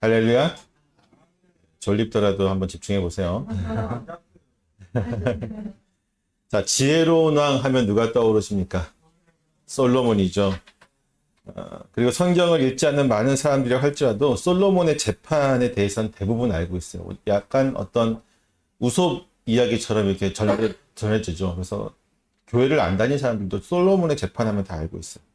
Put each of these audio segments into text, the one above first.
할렐루야. 졸립더라도 한번 집중해 보세요. 자, 지혜로운 왕 하면 누가 떠오르십니까? 솔로몬이죠. 그리고 성경을 읽지 않는 많은 사람들이 할지라도 솔로몬의 재판에 대해서는 대부분 알고 있어요. 약간 어떤 우솝 이야기처럼 이렇게 전해지죠. 그래서 교회를 안 다닌 사람들도 솔로몬의 재판하면 다 알고 있어요.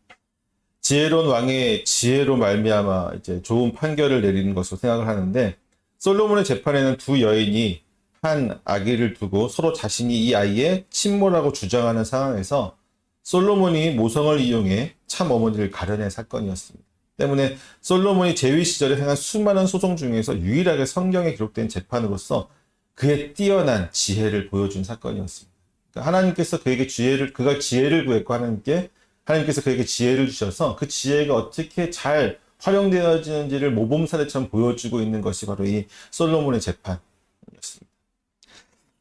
지혜로운 왕의 지혜로 말미암아 이제 좋은 판결을 내리는 것으로 생각을 하는데, 솔로몬의 재판에는 두 여인이 한 아기를 두고 서로 자신이 이 아이의 친모라고 주장하는 상황에서 솔로몬이 모성을 이용해 참 어머니를 가려낸 사건이었습니다. 때문에 솔로몬이 재위 시절에 행한 수많은 소송 중에서 유일하게 성경에 기록된 재판으로서 그의 뛰어난 지혜를 보여준 사건이었습니다. 그러니까 하나님께서 그가 지혜를 구했고 하나님께서 그에게 지혜를 주셔서 그 지혜가 어떻게 잘 활용되어지는지를 모범사례처럼 보여주고 있는 것이 바로 이 솔로몬의 재판이었습니다.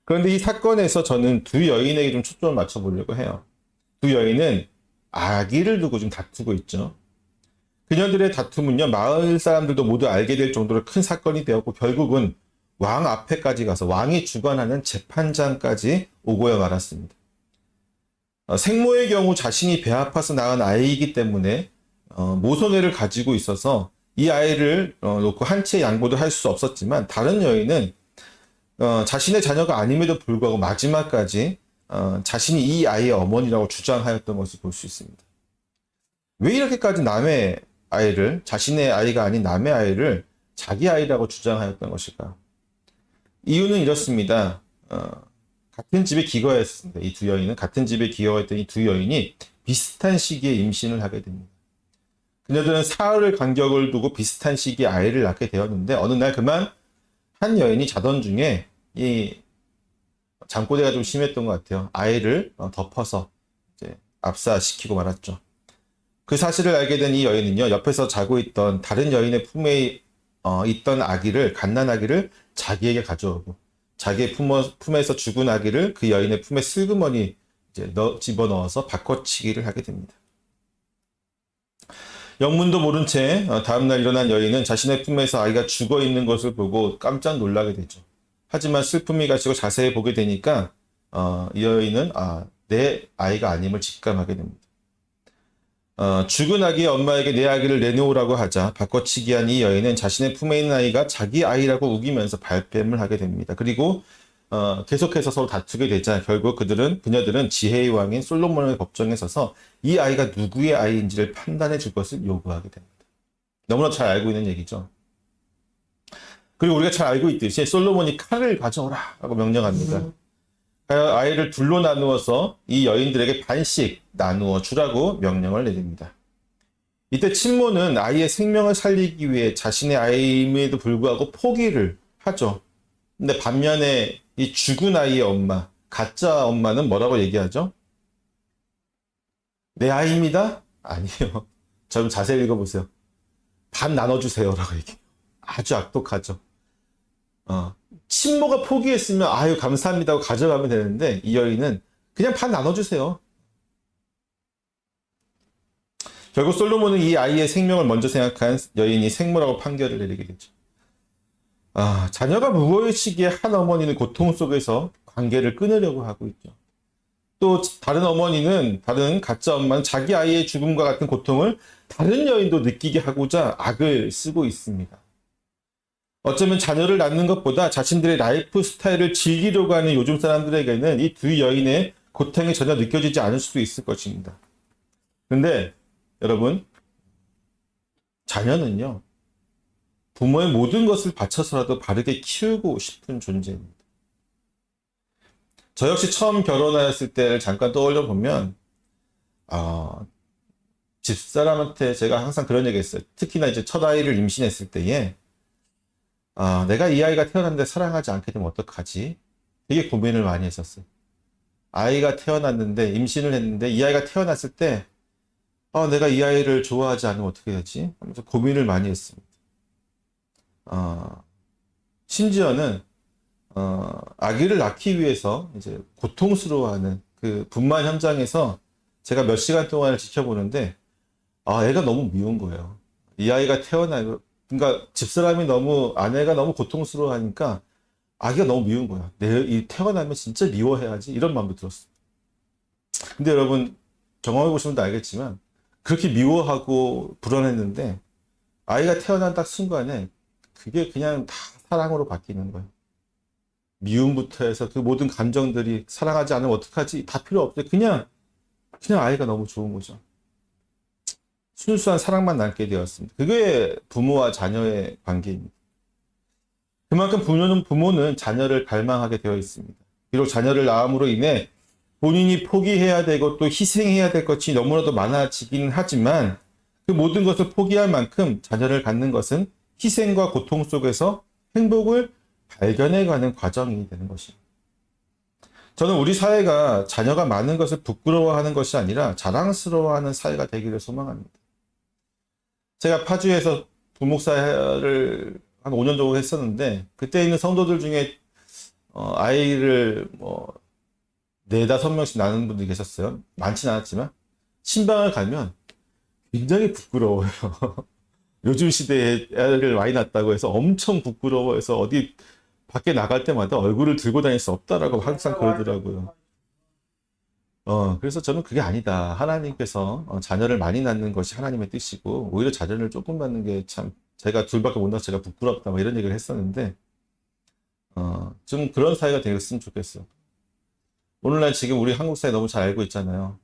그런데 이 사건에서 저는 두 여인에게 좀 초점을 맞춰보려고 해요. 두 여인은 아기를 두고 좀 다투고 있죠. 그녀들의 다툼은요, 마을 사람들도 모두 알게 될 정도로 큰 사건이 되었고, 결국은 왕 앞에까지 가서 왕이 주관하는 재판장까지 오고야 말았습니다. 생모의 경우 자신이 배 아파서 낳은 아이이기 때문에 모성애를 가지고 있어서 이 아이를 놓고 한 채 양보도 할 수 없었지만, 다른 여인은 자신의 자녀가 아님에도 불구하고 마지막까지 자신이 이 아이의 어머니라고 주장하였던 것을 볼 수 있습니다. 왜 이렇게까지 남의 아이를, 자신의 아이가 아닌 남의 아이를 자기 아이라고 주장하였던 것일까? 이유는 이렇습니다. 같은 집에 기거했습니다. 이 두 여인은 같은 집에 기거했던 이 두 여인이 비슷한 시기에 임신을 하게 됩니다. 그녀들은 사흘을 간격을 두고 비슷한 시기에 아이를 낳게 되었는데, 어느 날 그만 한 여인이 자던 중에 이 잠꼬대가 좀 심했던 것 같아요. 아이를 덮어서 이제 압사시키고 말았죠. 그 사실을 알게 된 이 여인은요, 옆에서 자고 있던 다른 여인의 품에 있던 아기를, 갓난아기를 자기에게 가져오고, 자기의 품에서 죽은 아기를 그 여인의 품에 슬그머니 이제 집어넣어서 바꿔치기를 하게 됩니다. 영문도 모른 채 다음날 일어난 여인은 자신의 품에서 아이가 죽어 있는 것을 보고 깜짝 놀라게 되죠. 하지만 슬픔이 가시고 자세히 보게 되니까 이 여인은 내 아이가 아님을 직감하게 됩니다. 죽은 아기의 엄마에게 내 아기를 내놓으라고 하자 바꿔치기한 이 여인은 자신의 품에 있는 아이가 자기 아이라고 우기면서 발뺌을 하게 됩니다. 그리고 계속해서 서로 다투게 되자 결국 그녀들은 지혜의 왕인 솔로몬의 법정에 서서 이 아이가 누구의 아이인지를 판단해 줄 것을 요구하게 됩니다. 너무나 잘 알고 있는 얘기죠. 그리고 우리가 잘 알고 있듯이 솔로몬이 칼을 가져오라 라고 명령합니다. 아이를 둘로 나누어서 이 여인들에게 반씩 나누어 주라고 명령을 내립니다. 이때 친모는 아이의 생명을 살리기 위해 자신의 아이임에도 불구하고 포기를 하죠. 근데 반면에 이 죽은 아이의 엄마, 가짜 엄마는 뭐라고 얘기하죠? 내 아이입니다? 아니에요. 자, 좀 자세히 읽어보세요. 반 나눠주세요 라고 얘기해요. 아주 악독하죠. 친모가 포기했으면 아유 감사합니다 하고 가져가면 되는데, 이 여인은 그냥 반 나눠주세요. 결국 솔로몬은 이 아이의 생명을 먼저 생각한 여인이 생모라고 판결을 내리게 되죠. 자녀가 무고의 시기에 한 어머니는 고통 속에서 관계를 끊으려고 하고 있죠. 또 다른 가짜 엄마는 자기 아이의 죽음과 같은 고통을 다른 여인도 느끼게 하고자 악을 쓰고 있습니다. 어쩌면 자녀를 낳는 것보다 자신들의 라이프 스타일을 즐기려고 하는 요즘 사람들에게는 이 두 여인의 고통이 전혀 느껴지지 않을 수도 있을 것입니다. 그런데 여러분, 자녀는요, 부모의 모든 것을 바쳐서라도 바르게 키우고 싶은 존재입니다. 저 역시 처음 결혼하였을 때를 잠깐 떠올려 보면, 집사람한테 제가 항상 그런 얘기 했어요. 특히나 이제 첫 아이를 임신했을 때에, 내가 이 아이가 태어났는데 사랑하지 않게 되면 어떡하지? 되게 고민을 많이 했었어요. 아이가 태어났는데, 임신을 했는데, 이 아이가 태어났을 때, 내가 이 아이를 좋아하지 않으면 어떻게 되지? 하면서 고민을 많이 했습니다. 심지어는, 아기를 낳기 위해서 이제 고통스러워하는 그 분만 현장에서 제가 몇 시간 동안을 지켜보는데, 애가 너무 미운 거예요. 이 아이가 그러니까 집사람이 너무, 아내가 너무 고통스러워하니까 아기가 너무 미운 거야. 이 태어나면 진짜 미워해야지. 이런 마음도 들었어. 근데 여러분, 경험해 보시면 알겠지만, 그렇게 미워하고 불안했는데, 아이가 태어난 딱 순간에, 그게 그냥 다 사랑으로 바뀌는 거예요. 미움부터 해서 그 모든 감정들이 사랑하지 않으면 어떡하지? 다 필요 없대. 그냥 아이가 너무 좋은 거죠. 순수한 사랑만 남게 되었습니다. 그게 부모와 자녀의 관계입니다. 그만큼 부모는 자녀를 갈망하게 되어 있습니다. 비록 자녀를 낳음으로 인해 본인이 포기해야 되고 또 희생해야 될 것이 너무나도 많아지긴 하지만 그 모든 것을 포기할 만큼 자녀를 갖는 것은 희생과 고통 속에서 행복을 발견해가는 과정이 되는 것입니다. 저는 우리 사회가 자녀가 많은 것을 부끄러워하는 것이 아니라 자랑스러워하는 사회가 되기를 소망합니다. 제가 파주에서 부목사를 한 5년 정도 했었는데 그때 있는 성도들 중에 아이를 뭐 4-5명씩 낳는 분들이 계셨어요. 많지는 않았지만 신방을 가면 굉장히 부끄러워요. 요즘 시대에 애를 많이 낳았다고 해서 엄청 부끄러워해서 어디 밖에 나갈 때마다 얼굴을 들고 다닐 수 없다라고 항상 그러더라고요. 그래서 저는 그게 아니다. 하나님께서 자녀를 많이 낳는 것이 하나님의 뜻이고, 오히려 자녀를 조금 낳는 게 참, 제가 둘밖에 못 낳아서 제가 부끄럽다, 뭐 이런 얘기를 했었는데, 좀 그런 사회가 되었으면 좋겠어요. 오늘날 지금 우리 한국 사회 너무 잘 알고 있잖아요.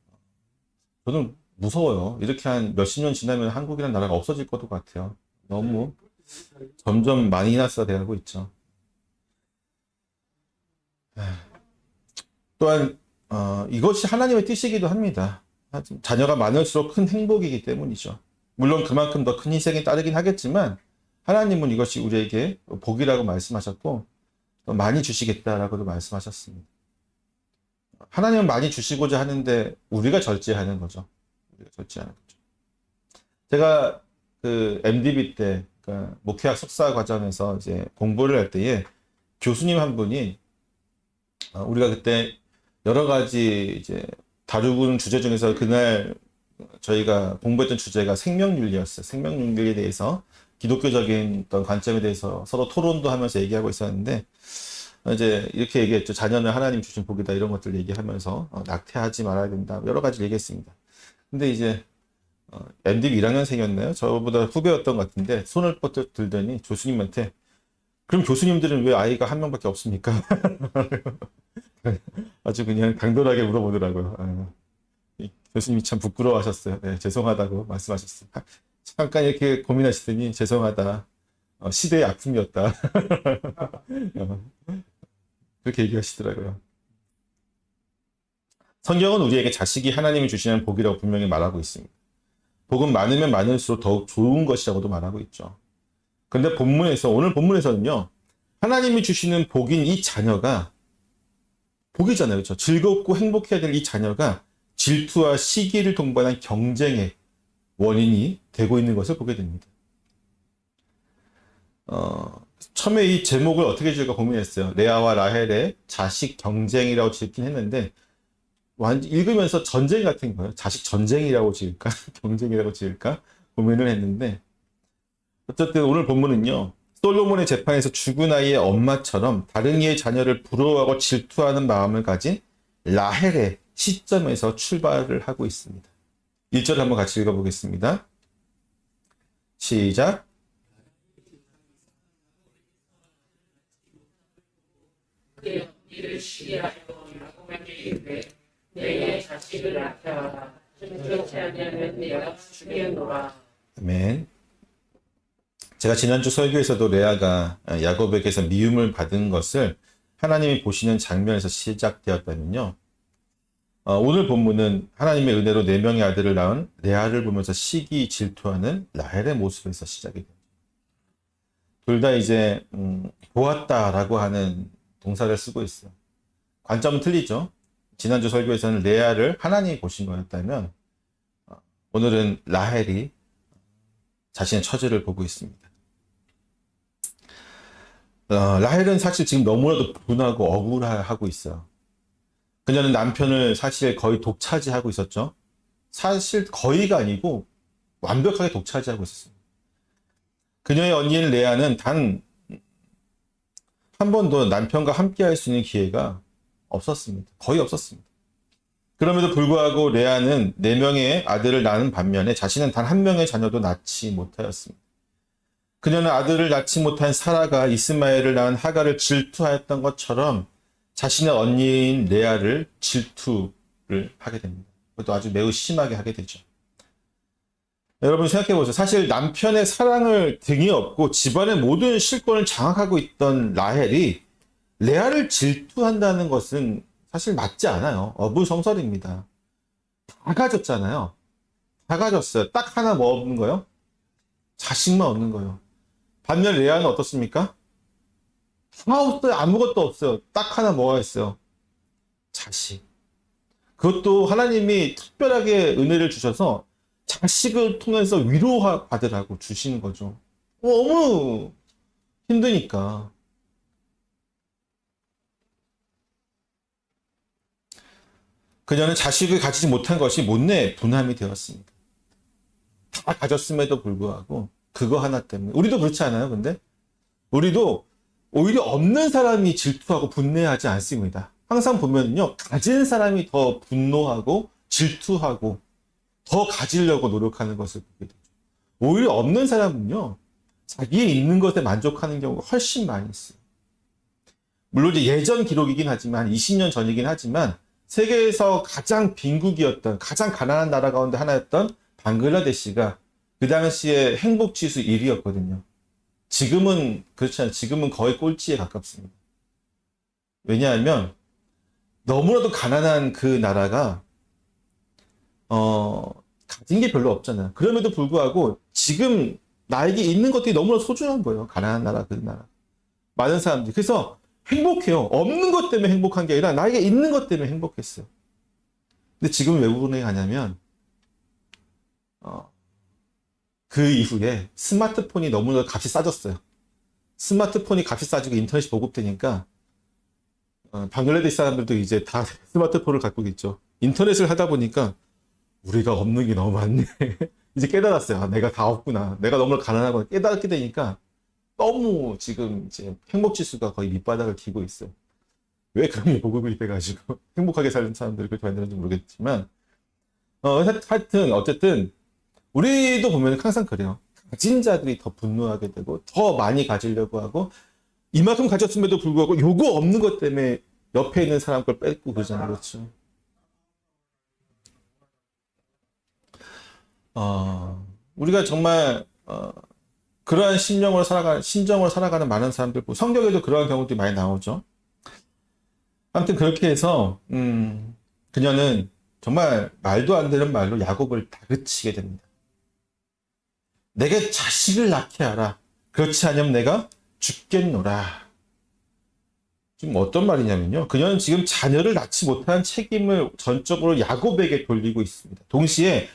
저는 무서워요. 이렇게 한 몇십 년 지나면 한국이라는 나라가 없어질 것도 같아요. 너무 점점 마이너스가 되고 있죠. 또한 이것이 하나님의 뜻이기도 합니다. 자녀가 많을수록 큰 행복이기 때문이죠. 물론 그만큼 더 큰 희생이 따르긴 하겠지만 하나님은 이것이 우리에게 복이라고 말씀하셨고 또 많이 주시겠다라고도 말씀하셨습니다. 하나님은 많이 주시고자 하는데 우리가 절제하는 거죠. 우리가 절제하는 거죠. 제가 그 MDB 때 그러니까 목회학 석사 과정에서 이제 공부를 할 때에 교수님 한 분이 우리가 그때 여러 가지 이제 다루는 주제 중에서 그날 저희가 공부했던 주제가 생명윤리였어요. 생명윤리에 대해서 기독교적인 어떤 관점에 대해서 서로 토론도 하면서 얘기하고 있었는데 이제 이렇게 얘기했죠. 자녀는 하나님 주신 복이다 이런 것들 얘기하면서 낙태하지 말아야 된다 여러 가지 얘기했습니다. 근데 이제 MDB 1학년생이었나요? 저보다 후배였던 것 같은데 손을 뻗 들더니 교수님한테 그럼 교수님들은 왜 아이가 한 명밖에 없습니까? 아주 그냥 당돌하게 물어보더라고요. 교수님이 참 부끄러워하셨어요. 네, 죄송하다고 말씀하셨어요. 잠깐 이렇게 고민하시더니 죄송하다. 시대의 아픔이었다. 그렇게 얘기하시더라고요. 성경은 우리에게 자식이 하나님이 주시는 복이라고 분명히 말하고 있습니다. 복은 많으면 많을수록 더욱 좋은 것이라고도 말하고 있죠. 근데 오늘 본문에서는요, 하나님이 주시는 복인 이 자녀가 복이잖아요. 그렇죠? 즐겁고 행복해야 될 이 자녀가 질투와 시기를 동반한 경쟁의 원인이 되고 있는 것을 보게 됩니다. 처음에 이 제목을 어떻게 지을까 고민했어요. 레아와 라헬의 자식 경쟁이라고 짓긴 했는데 읽으면서 전쟁 같은 거예요. 자식 전쟁이라고 지을까? 경쟁이라고 지을까? 고민을 했는데 어쨌든 오늘 본문은요. 솔로몬의 재판에서 죽은 아이의 엄마처럼 다른 이의 자녀를 부러워하고 질투하는 마음을 가진 라헬의 시점에서 출발을 하고 있습니다. 1절 한번 같이 읽어보겠습니다. 시작. 이를 시기하여 야곱에게 이르되 내의 자식을 낳게 그렇지 아니하면 내가 죽이노라. 아멘. 제가 지난주 설교에서도 레아가 야곱에게서 미움을 받은 것을 하나님이 보시는 장면에서 시작되었다면요. 오늘 본문은 하나님의 은혜로 4명의 아들을 낳은 레아를 보면서 시기 질투하는 라헬의 모습에서 시작이 됩니다. 둘 다 이제 보았다라고 하는 동사를 쓰고 있어요. 관점은 틀리죠. 지난주 설교에서는 레아를 하나님이 보신 거였다면 오늘은 라헬이 자신의 처지를 보고 있습니다. 라헬은 사실 지금 너무나도 분하고 억울하고 있어요. 그녀는 남편을 사실 거의 독차지하고 있었죠. 사실 거의가 아니고 완벽하게 독차지하고 있었어요. 그녀의 언니인 레아는 단 한 번도 남편과 함께 할 수 있는 기회가 없었습니다. 거의 없었습니다. 그럼에도 불구하고 레아는 4명의 아들을 낳은 반면에 자신은 단 1명의 자녀도 낳지 못하였습니다. 그녀는 아들을 낳지 못한 사라가 이스마엘을 낳은 하갈을 질투하였던 것처럼 자신의 언니인 레아를 질투를 하게 됩니다. 그것도 아주 매우 심하게 하게 되죠. 여러분 생각해 보세요. 사실 남편의 사랑을 등에 업고 집안의 모든 실권을 장악하고 있던 라헬이 레아를 질투한다는 것은 사실 맞지 않아요. 어불성설입니다. 다 가졌잖아요. 다 가졌어요. 딱 하나 뭐 없는 거요? 자식만 없는 거예요. 반면 레아는 어떻습니까? 다 없어요. 아무것도 없어요. 딱 하나 뭐가 있어요? 자식. 그것도 하나님이 특별하게 은혜를 주셔서 자식을 통해서 위로받으라고 주시는 거죠. 너무 힘드니까. 그녀는 자식을 가지지 못한 것이 못내 분함이 되었습니다. 다 가졌음에도 불구하고 그거 하나 때문에. 우리도 그렇지 않아요, 근데? 우리도 오히려 없는 사람이 질투하고 분내하지 않습니다. 항상 보면요, 가진 사람이 더 분노하고 질투하고 더 가지려고 노력하는 것을 보게 되죠. 오히려 없는 사람은요, 자기의 있는 것에 만족하는 경우가 훨씬 많이 있어요. 물론 이제 예전 기록이긴 하지만, 20년 전이긴 하지만, 세계에서 가장 빈국이었던, 가장 가난한 나라 가운데 하나였던 방글라데시가 그 당시에 행복지수 1위였거든요. 지금은, 그렇지 않아요. 지금은 거의 꼴찌에 가깝습니다. 왜냐하면, 너무나도 가난한 그 나라가 가진 게 별로 없잖아요. 그럼에도 불구하고 지금 나에게 있는 것들이 너무나 소중한 거예요. 가난한 나라, 그 나라. 많은 사람들이. 그래서 행복해요. 없는 것 때문에 행복한 게 아니라 나에게 있는 것 때문에 행복했어요. 근데 지금 왜 불행하냐면 그 이후에 스마트폰이 너무나 값이 싸졌어요. 스마트폰이 값이 싸지고 인터넷이 보급되니까 방글라데시 사람들도 이제 다 스마트폰을 갖고 있죠. 인터넷을 하다 보니까 우리가 없는 게 너무 많네. 이제 깨달았어요. 아, 내가 다 없구나. 내가 너무 가난하고 깨닫게 되니까 너무 지금 이제 행복 지수가 거의 밑바닥을 기고 있어요. 왜 그런 게 보급이 돼가지고 행복하게 사는 사람들이 그렇게 만드는지 모르겠지만, 하여튼 어쨌든 우리도 보면 항상 그래요. 가진 자들이 더 분노하게 되고 더 많이 가지려고 하고 이만큼 가졌음에도 불구하고 요거 없는 것 때문에 옆에 있는 사람 걸 뺏고 그러잖아요. 그렇죠. 우리가 정말 그러한 신정으로 살아가는 많은 사람들, 성경에도 그러한 경우들이 많이 나오죠. 아무튼 그렇게 해서 그녀는 정말 말도 안 되는 말로 야곱을 다그치게 됩니다. 내게 자식을 낳게 하라. 그렇지 않으면 내가 죽겠노라. 지금 어떤 말이냐면요. 그녀는 지금 자녀를 낳지 못한 책임을 전적으로 야곱에게 돌리고 있습니다. 동시에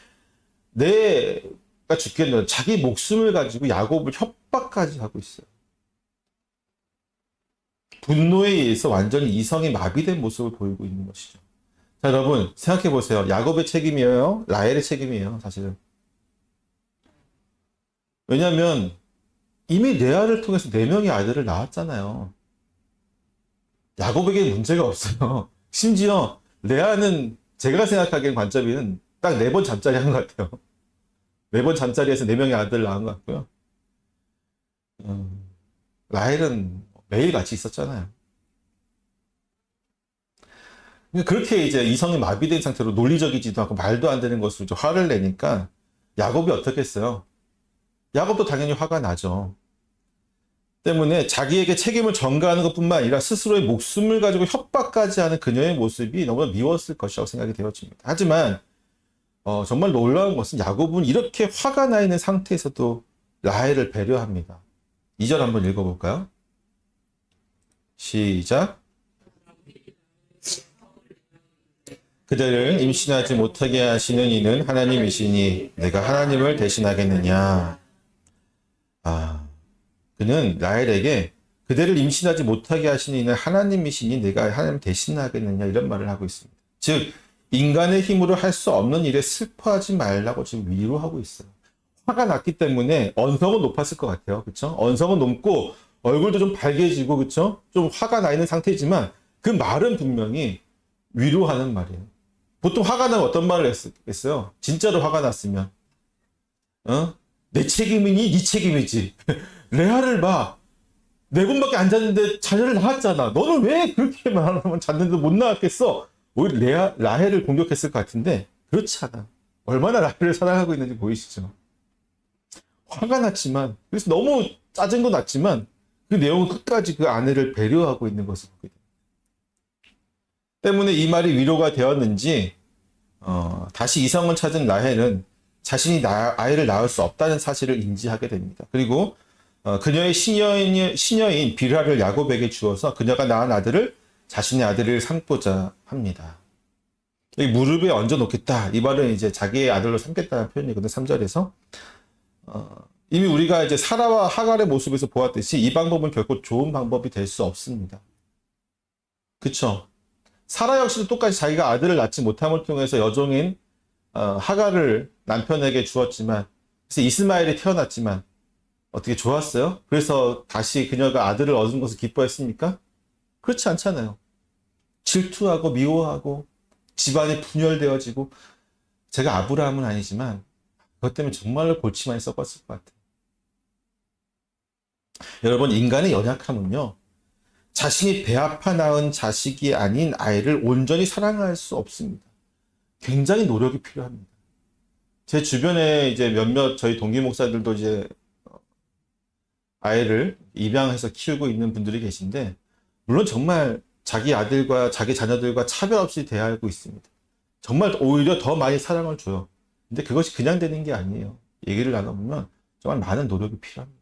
내가 죽겠노라. 자기 목숨을 가지고 야곱을 협박까지 하고 있어요. 분노에 의해서 완전히 이성이 마비된 모습을 보이고 있는 것이죠. 자, 여러분 생각해 보세요. 야곱의 책임이에요? 라헬의 책임이에요, 사실은. 왜냐하면 이미 레아를 통해서 4명의 아이들을 낳았잖아요. 야곱에게 문제가 없어요. 심지어 레아는 제가 생각하기엔 관점에는 딱 4번 잠자리 한 것 같아요. 4번 잠자리에서 4명의 아들을 낳은 것 같고요. 라헬은 매일 같이 있었잖아요. 그렇게 이제 이성이 마비된 상태로 논리적이지도 않고 말도 안 되는 것으로 화를 내니까 야곱이 어떻게 했어요? 야곱도 당연히 화가 나죠. 때문에 자기에게 책임을 전가하는 것뿐만 아니라 스스로의 목숨을 가지고 협박까지 하는 그녀의 모습이 너무나 미웠을 것이라고 생각이 되어집니다. 하지만 정말 놀라운 것은 야곱은 이렇게 화가 나 있는 상태에서도 라헬을 배려합니다. 2절 한번 읽어볼까요? 시작. 그대를 임신하지 못하게 하시는 이는 하나님이시니 내가 하나님을 대신하겠느냐. 그는 라헬에게 그대를 임신하지 못하게 하시는 이는 하나님이시니 내가 하나님을 대신하겠느냐 이런 말을 하고 있습니다. 즉 인간의 힘으로 할 수 없는 일에 슬퍼하지 말라고 지금 위로하고 있어요. 화가 났기 때문에 언성은 높았을 것 같아요. 그쵸? 언성은 높고 얼굴도 좀 밝게지고 그쵸? 좀 화가 나 있는 상태지만 그 말은 분명히 위로하는 말이에요. 보통 화가 나면 어떤 말을 했겠어요? 진짜로 화가 났으면 내 책임이니 네 책임이지. 레아를 봐. 4번밖에 안 잤는데 자녀를 낳았잖아. 너는 왜 그렇게 말하면 잤는데 못 낳았겠어? 오히려 라헬을 공격했을 것 같은데 그렇지 않아. 얼마나 라헬을 사랑하고 있는지 보이시죠? 화가 났지만, 그래서 너무 짜증도 났지만 그 내용은 끝까지 그 아내를 배려하고 있는 것을 보게 됩니다. 때문에 이 말이 위로가 되었는지 다시 이성을 찾은 라헬은 자신이 아이를 낳을 수 없다는 사실을 인지하게 됩니다. 그리고 그녀의 시녀인 빌하를 야곱에게 주어서 그녀가 낳은 아들을 자신의 아들을 삼고자 합니다. 이 무릎에 얹어 놓겠다. 이 말은 이제 자기의 아들로 삼겠다는 표현이거든요. 3절에서. 이미 우리가 이제 사라와 하갈의 모습에서 보았듯이 이 방법은 결코 좋은 방법이 될 수 없습니다. 그쵸? 사라 역시도 똑같이 자기가 아들을 낳지 못함을 통해서 여종인 하갈을 남편에게 주었지만, 그래서 이스마엘이 태어났지만 어떻게 좋았어요? 그래서 다시 그녀가 아들을 얻은 것을 기뻐했습니까? 그렇지 않잖아요. 질투하고 미워하고 집안이 분열되어지고, 제가 아브라함은 아니지만 그것 때문에 정말로 골치 많이 썩었을 것 같아요. 여러분, 인간의 연약함은요, 자신이 배 아파 낳은 자식이 아닌 아이를 온전히 사랑할 수 없습니다. 굉장히 노력이 필요합니다. 제 주변에 이제 몇몇 저희 동기 목사들도 이제 아이를 입양해서 키우고 있는 분들이 계신데, 물론 정말 자기 아들과 자기 자녀들과 차별 없이 대하고 있습니다. 정말 오히려 더 많이 사랑을 줘요. 근데 그것이 그냥 되는 게 아니에요. 얘기를 나눠보면 정말 많은 노력이 필요합니다.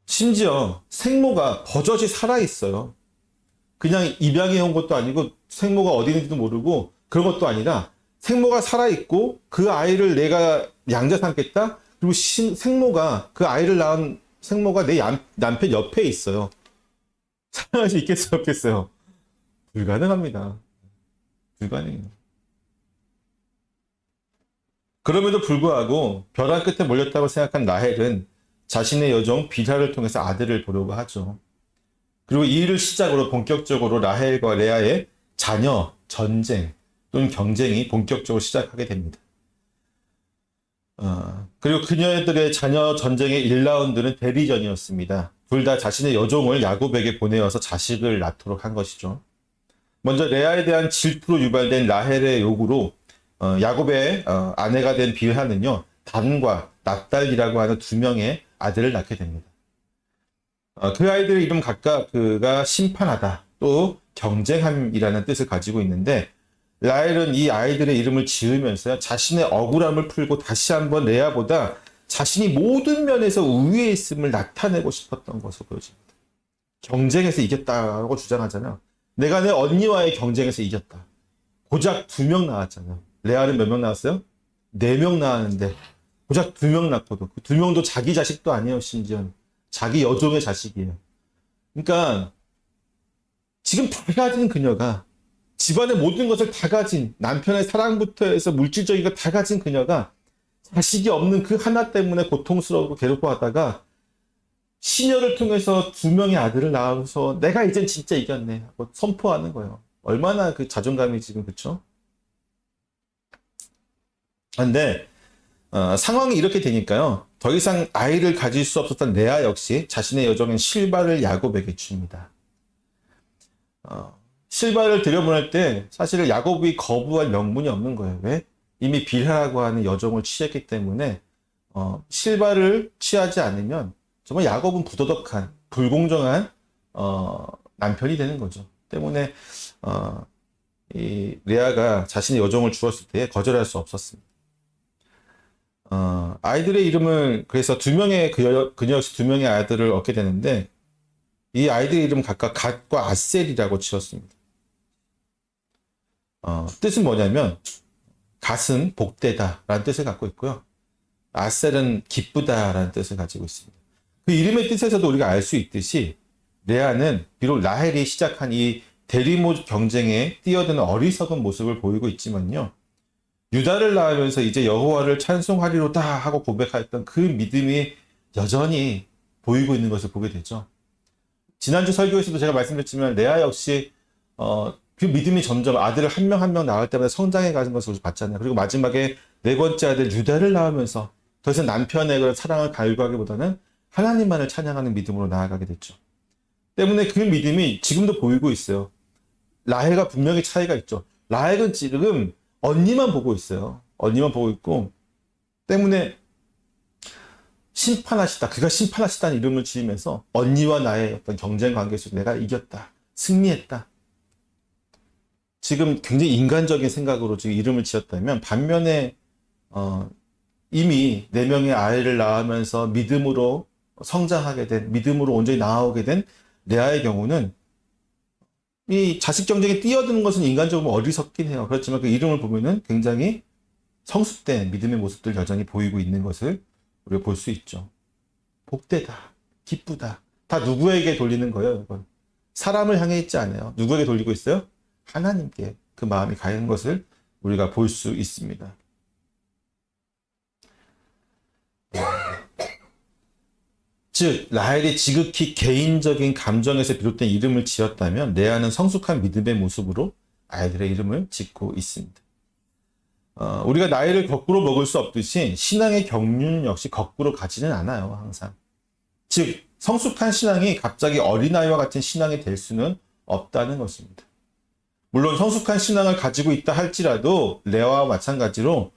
심지어 생모가 버젓이 살아있어요. 그냥 입양해 온 것도 아니고 생모가 어디 있는지도 모르고 그런 것도 아니라 생모가 살아있고 그 아이를 내가 양자 삼겠다? 그리고 생모가 그 아이를 낳은 생모가 내 남편 옆에 있어요. 사랑할 수 있겠어요? 없겠어요? 불가능합니다. 불가능해요. 그럼에도 불구하고 벼랑 끝에 몰렸다고 생각한 라헬은 자신의 여종 빌하를 통해서 아들을 보려고 하죠. 그리고 이 일을 시작으로 본격적으로 라헬과 레아의 자녀 전쟁 또는 경쟁이 본격적으로 시작하게 됩니다. 그리고 그녀들의 자녀 전쟁의 1라운드는 대리전이었습니다. 둘 다 자신의 여종을 야곱에게 보내어서 자식을 낳도록 한 것이죠. 먼저 레아에 대한 질투로 유발된 라헬의 요구로 야곱의 아내가 된 빌하는요, 단과 납달이라고 하는 2명의 아들을 낳게 됩니다. 그 아이들의 이름 각각 그가 심판하다, 또 경쟁함이라는 뜻을 가지고 있는데, 라헬은 이 아이들의 이름을 지으면서 자신의 억울함을 풀고 다시 한번 레아보다 자신이 모든 면에서 우위에 있음을 나타내고 싶었던 것으로 보여집니다. 경쟁에서 이겼다고 주장하잖아요. 내가 내 언니와의 경쟁에서 이겼다. 고작 2명 나왔잖아요. 레아는 몇 명 나왔어요? 4명 나왔는데 고작 2명 낳고도 그 2명도 자기 자식도 아니에요. 심지어 자기 여종의 자식이에요. 그러니까 지금 다 가진 그녀가, 집안의 모든 것을 다 가진, 남편의 사랑부터 해서 물질적인 거 다 가진 그녀가 자식이 없는 그 하나 때문에 고통스러우고 괴롭워하다가 시녀를 통해서 2명의 아들을 낳아서 내가 이젠 진짜 이겼네 하고 선포하는 거예요. 얼마나 그 자존감이 지금, 그쵸? 근데 상황이 이렇게 되니까요, 더 이상 아이를 가질 수 없었던 레아 역시 자신의 여종인 실바를 야곱에게 줍니다. 실바를 들여보낼 때 사실 야곱이 거부할 명분이 없는 거예요. 왜? 이미 빌하라고 하는 여종을 취했기 때문에 실바를 취하지 않으면 정말 야곱은 부도덕한, 불공정한 남편이 되는 거죠. 때문에 이 레아가 자신의 여종을 주었을 때 거절할 수 없었습니다. 아이들의 이름을 그래서 2명의 그녀 역시 2명의 아이들을 얻게 되는데, 이 아이들의 이름 각각 갓과 아셀이라고 지었습니다. 뜻은 뭐냐면 갓은 복되다 라는 뜻을 갖고 있고요, 아셀은 기쁘다 라는 뜻을 가지고 있습니다. 그 이름의 뜻에서도 우리가 알 수 있듯이 레아는 비록 라헬이 시작한 이 대리모 경쟁에 뛰어드는 어리석은 모습을 보이고 있지만요, 유다를 낳으면서 이제 여호와를 찬송하리로다 하고 고백하였던 그 믿음이 여전히 보이고 있는 것을 보게 되죠. 지난주 설교에서도 제가 말씀드렸지만 레아 역시 그 믿음이 점점 아들을 한 명 한 명 낳을 때마다 성장해 가는 것을 봤잖아요. 그리고 마지막에 네 번째 아들 유다를 낳으면서 더 이상 남편의 그런 사랑을 갈구하기보다는 하나님만을 찬양하는 믿음으로 나아가게 됐죠. 때문에 그 믿음이 지금도 보이고 있어요. 라헬과 분명히 차이가 있죠. 라헬은 지금 언니만 보고 있어요. 언니만 보고 있고 때문에 심판하시다. 그가 심판하시다는 이름을 지으면서 언니와 나의 어떤 경쟁 관계 속에 내가 이겼다. 승리했다. 지금 굉장히 인간적인 생각으로 지금 이름을 지었다면 반면에 이미 4명의 아이를 낳으면서 믿음으로 성장하게 된, 믿음으로 온전히 나아오게 된 레아의 경우는 이 자식 경쟁에 뛰어드는 것은 인간적으로 어리석긴 해요. 그렇지만 그 이름을 보면은 굉장히 성숙된 믿음의 모습들 여전히 보이고 있는 것을 우리가 볼 수 있죠. 복되다, 기쁘다. 다 누구에게 돌리는 거예요, 이건? 사람을 향해 있지 않아요. 누구에게 돌리고 있어요? 하나님께 그 마음이 가 있는 것을 우리가 볼 수 있습니다. 즉 라헬이 지극히 개인적인 감정에서 비롯된 이름을 지었다면 레아는 성숙한 믿음의 모습으로 아이들의 이름을 짓고 있습니다. 우리가 나이를 거꾸로 먹을 수 없듯이 신앙의 경륜 역시 거꾸로 가지는 않아요. 항상. 즉 성숙한 신앙이 갑자기 어린아이와 같은 신앙이 될 수는 없다는 것입니다. 물론 성숙한 신앙을 가지고 있다 할지라도 레아와 마찬가지로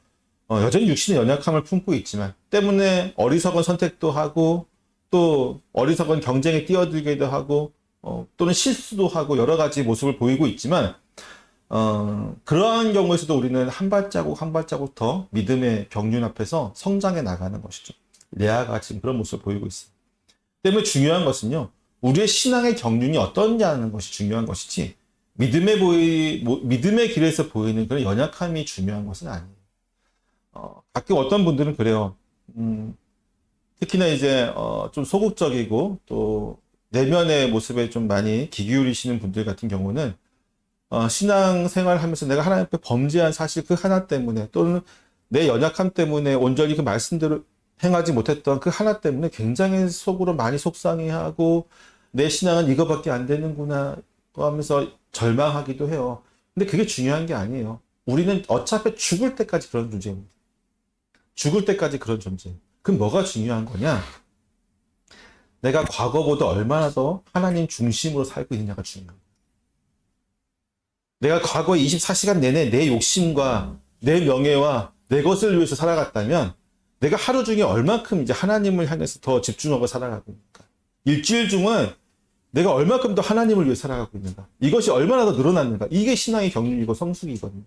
여전히 육신의 연약함을 품고 있지만 때문에 어리석은 선택도 하고 또 어리석은 경쟁에 뛰어들기도 하고 또는 실수도 하고 여러 가지 모습을 보이고 있지만 그러한 경우에서도 우리는 한 발자국 한 발자국 더 믿음의 경륜 앞에서 성장해 나가는 것이죠. 레아가 지금 그런 모습을 보이고 있어요. 때문에 중요한 것은요. 우리의 신앙의 경륜이 어떠냐는 것이 중요한 것이지 믿음의 길에서 보이는 그런 연약함이 중요한 것은 아니에요. 가끔 어떤 분들은 그래요. 특히나 이제 좀 소극적이고 또 내면의 모습에 좀 많이 귀 기울이시는 분들 같은 경우는 신앙 생활하면서 내가 하나님 앞에 범죄한 사실 그 하나 때문에 또는 내 연약함 때문에 온전히 그 말씀대로 행하지 못했던 그 하나 때문에 굉장히 속으로 많이 속상해하고 내 신앙은 이거밖에 안 되는구나 하면서 절망하기도 해요. 근데 그게 중요한 게 아니에요. 우리는 어차피 죽을 때까지 그런 존재입니다. 죽을 때까지 그런 존재예요. 그럼 뭐가 중요한 거냐? 내가 과거보다 얼마나 더 하나님 중심으로 살고 있느냐가 중요한 거예요. 내가 과거에 24시간 내내 내 욕심과 내 명예와 내 것을 위해서 살아갔다면 내가 하루 중에 얼만큼 이제 하나님을 향해서 더 집중하고 살아가고 있는가? 일주일 중은 내가 얼만큼 더 하나님을 위해 살아가고 있는가? 이것이 얼마나 더 늘어났는가? 이게 신앙의 경륜이고 성숙이거든요.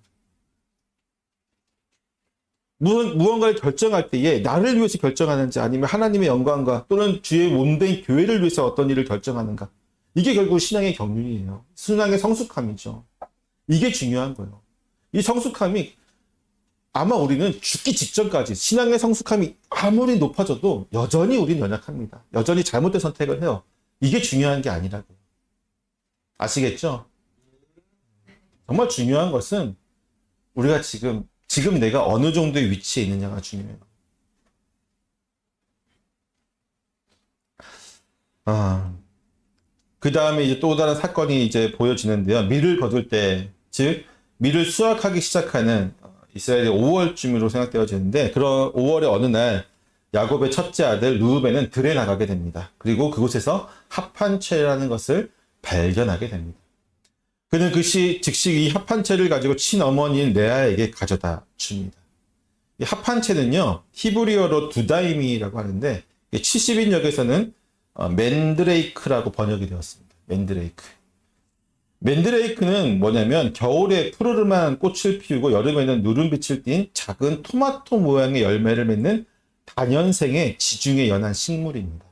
무언가를 결정할 때에 나를 위해서 결정하는지 아니면 하나님의 영광과 또는 주의 몸된 교회를 위해서 어떤 일을 결정하는가. 이게 결국 신앙의 경륜이에요. 신앙의 성숙함이죠. 이게 중요한 거예요. 이 성숙함이 아마 우리는 죽기 직전까지 신앙의 성숙함이 아무리 높아져도 여전히 우리는 연약합니다. 여전히 잘못된 선택을 해요. 이게 중요한 게 아니라고요. 아시겠죠? 정말 중요한 것은 우리가 지금 내가 어느 정도의 위치에 있느냐가 중요해요. 그 다음에 이제 또 다른 사건이 이제 보여지는데요. 밀을 거둘 때, 즉, 밀을 수확하기 시작하는 이스라엘의 5월쯤으로 생각되어지는데, 그런 5월의 어느 날, 야곱의 첫째 아들 르우벤은 들에 나가게 됩니다. 그리고 그곳에서 합한채라는 것을 발견하게 됩니다. 그는 즉시 이 합한채를 가지고 친어머니인 레아에게 가져다 줍니다. 이 합한채는요, 히브리어로 두다임이라고 하는데, 70인역에서는 맨드레이크라고 번역이 되었습니다. 맨드레이크는 뭐냐면 겨울에 푸르름한 꽃을 피우고 여름에는 누른빛을 띤 작은 토마토 모양의 열매를 맺는 다년생의 지중해 연한 식물입니다.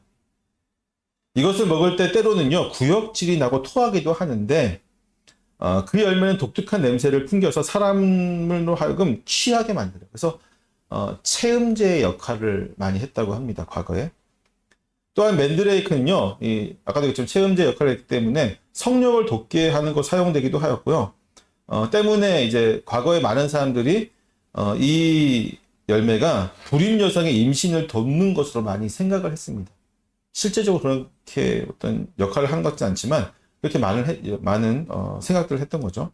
이것을 먹을 때 때로는요, 구역질이 나고 토하기도 하는데 그 열매는 독특한 냄새를 풍겨서 사람으로 하여금 취하게 만들어요. 그래서 체음제의 역할을 많이 했다고 합니다. 과거에. 또한 맨드레이크는요, 아까도 얘기했지만 체음제 역할을 했기 때문에 성욕을 돋게 하는 거 사용되기도 하였고요. 때문에 이제 과거에 많은 사람들이 이 열매가 불임 여성의 임신을 돕는 것으로 많이 생각을 했습니다. 실제적으로 그렇게 어떤 역할을 한 것 같지 않지만 그렇게 많은 생각들을 했던 거죠.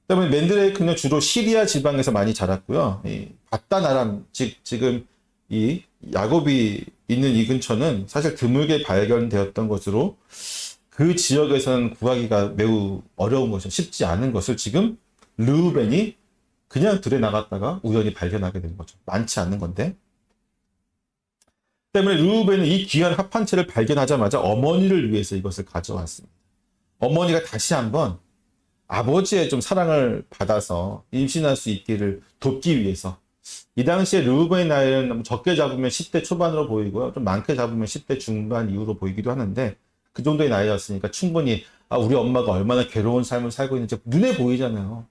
그다음에 맨드레이크는 주로 시리아 지방에서 많이 자랐고요. 이 바단 아람, 지금 이 야곱이 있는 이 근처는 사실 드물게 발견되었던 것으로 그 지역에서는 구하기가 매우 어려운 것이죠. 쉽지 않은 것을 지금 르우벤이 그냥 들에 나갔다가 우연히 발견하게 된 거죠. 많지 않은 건데. 때문에 르우벤은 이 귀한 합판체를 발견하자마자 어머니를 위해서 이것을 가져왔습니다. 어머니가 다시 한번 아버지의 좀 사랑을 받아서 임신할 수 있기를 돕기 위해서. 이 당시에 르우벤의 나이는 적게 잡으면 10대 초반으로 보이고요. 좀 많게 잡으면 10대 중반 이후로 보이기도 하는데 그 정도의 나이였으니까 충분히 우리 엄마가 얼마나 괴로운 삶을 살고 있는지 눈에 보이잖아요.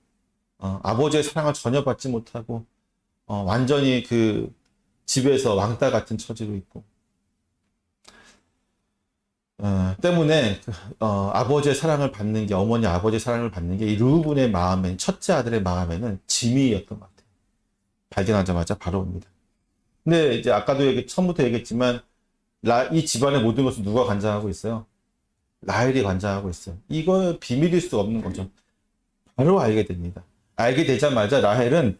아버지의 사랑을 전혀 받지 못하고 완전히 그 집에서 왕따 같은 처지로 있고 때문에 아버지의 사랑을 받는 게 어머니 아버지의 사랑을 받는 게 이 르우벤의 마음엔 첫째 아들의 마음에는 짐이었던 것 같아요. 발견하자마자 바로 옵니다. 근데 이제 아까도 처음부터 얘기했지만 이 집안의 모든 것을 누가 관장하고 있어요? 라헬이 관장하고 있어요. 이거 비밀일 수 없는 거죠. 바로 알게 됩니다. 알게 되자마자 라헬은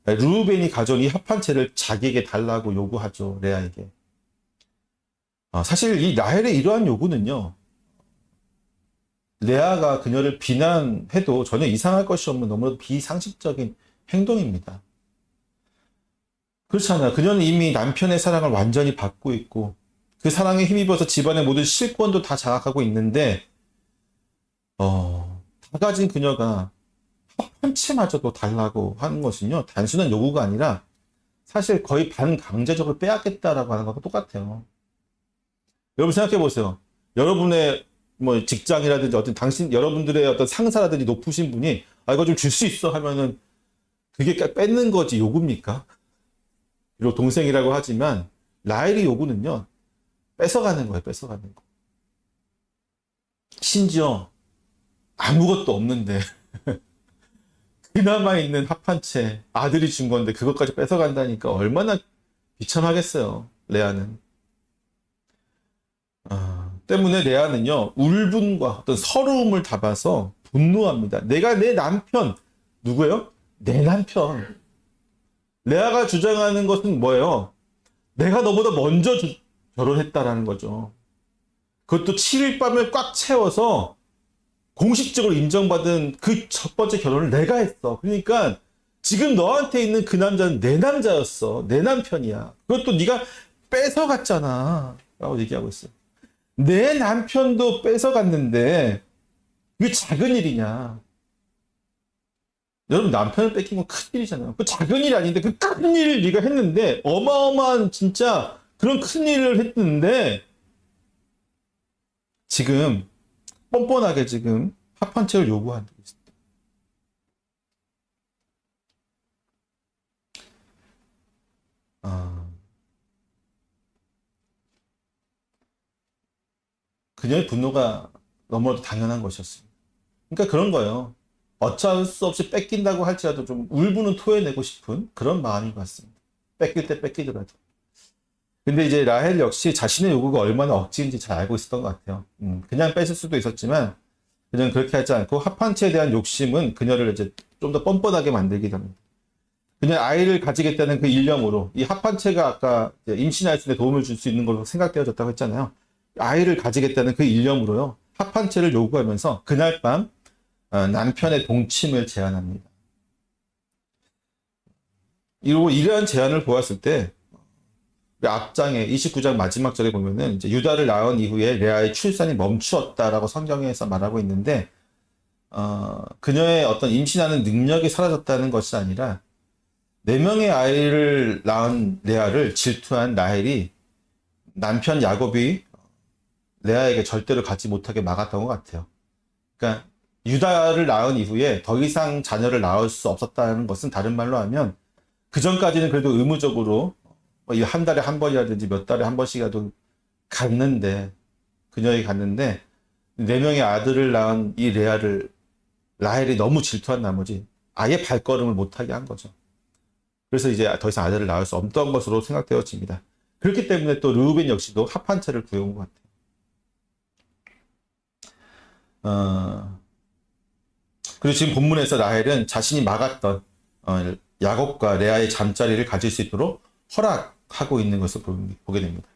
르우벤이 가져온 이 합판체를 자기에게 달라고 요구하죠. 레아에게. 사실 이 라헬의 이러한 요구는요. 레아가 그녀를 비난해도 전혀 이상할 것이 없는 너무나도 비상식적인 행동입니다. 그렇잖아요. 그녀는 이미 남편의 사랑을 완전히 받고 있고 그 사랑에 힘입어서 집안의 모든 실권도 다 장악하고 있는데 다 가진 그녀가 한 채마저도 달라고 하는 것은요. 단순한 요구가 아니라 사실 거의 반강제적으로 빼앗겠다라고 하는 것과 똑같아요. 여러분 생각해 보세요. 여러분의 뭐 직장이라든지 여러분들의 어떤 상사라든지 높으신 분이 이거 좀 줄 수 있어 하면은 그게 뺏는 거지 요구입니까? 비록 동생이라고 하지만 라헬의 요구는요. 뺏어가는 거예요. 뺏어가는 거. 심지어 아무것도 없는데 그나마 있는 합판체 아들이 준 건데 그것까지 뺏어간다니까 얼마나 비참하겠어요. 레아는. 때문에 레아는요. 울분과 어떤 서러움을 담아서 분노합니다. 내가 내 남편 누구예요? 내 남편. 레아가 주장하는 것은 뭐예요? 내가 너보다 먼저 결혼했다라는 거죠. 그것도 7일 밤을 꽉 채워서 공식적으로 인정받은 그 첫 번째 결혼을 내가 했어. 그러니까 지금 너한테 있는 그 남자는 내 남자였어. 내 남편이야. 그것도 네가 뺏어갔잖아. 라고 얘기하고 있어요. 내 남편도 뺏어갔는데 그게 작은 일이냐. 여러분 남편을 뺏긴 건 큰 일이잖아요. 그 작은 일이 아닌데 그 큰 일을 네가 했는데 어마어마한 진짜 그런 큰 일을 했는데 지금 뻔뻔하게 지금 합판체를 요구하는 게 있습니다. 그녀의 분노가 너무나도 당연한 것이었습니다. 그러니까 그런 거예요. 어쩔 수 없이 뺏긴다고 할지라도 좀 울분은 토해내고 싶은 그런 마음인 것 같습니다. 뺏길 때 뺏기더라도. 근데 이제 라헬 역시 자신의 요구가 얼마나 억지인지 잘 알고 있었던 것 같아요. 그냥 뺏을 수도 있었지만 그냥 그렇게 하지 않고 합판체에 대한 욕심은 그녀를 이제 좀 더 뻔뻔하게 만들게 됩니다. 그냥 아이를 가지겠다는 그 일념으로 이 합판체가 아까 임신할 수 있는 도움을 줄 수 있는 걸로 생각되어졌다고 했잖아요. 아이를 가지겠다는 그 일념으로요. 합판체를 요구하면서 그날 밤 남편의 동침을 제안합니다. 이러한 제안을 보았을 때 앞장에 29장 마지막 절에 보면은 이제 유다를 낳은 이후에 레아의 출산이 멈추었다라고 성경에서 말하고 있는데 그녀의 어떤 임신하는 능력이 사라졌다는 것이 아니라 4명의 아이를 낳은 레아를 질투한 라헬이 남편 야곱이 레아에게 절대로 갖지 못하게 막았던 것 같아요. 그러니까 유다를 낳은 이후에 더 이상 자녀를 낳을 수 없었다는 것은 다른 말로 하면 그 전까지는 그래도 의무적으로 한 달에 한 번이라든지 몇 달에 한 번씩이라도 그녀에게 갔는데 4명의 아들을 낳은 이 라헬이 너무 질투한 나머지 아예 발걸음을 못하게 한 거죠. 그래서 이제 더 이상 아들을 낳을 수 없던 것으로 생각되어집니다. 그렇기 때문에 또 르우벤 역시도 합한 채를 구해온 것 같아요. 그리고 지금 본문에서 라헬은 자신이 막았던 야곱과 레아의 잠자리를 가질 수 있도록 허락하고 있는 것을 보게 됩니다.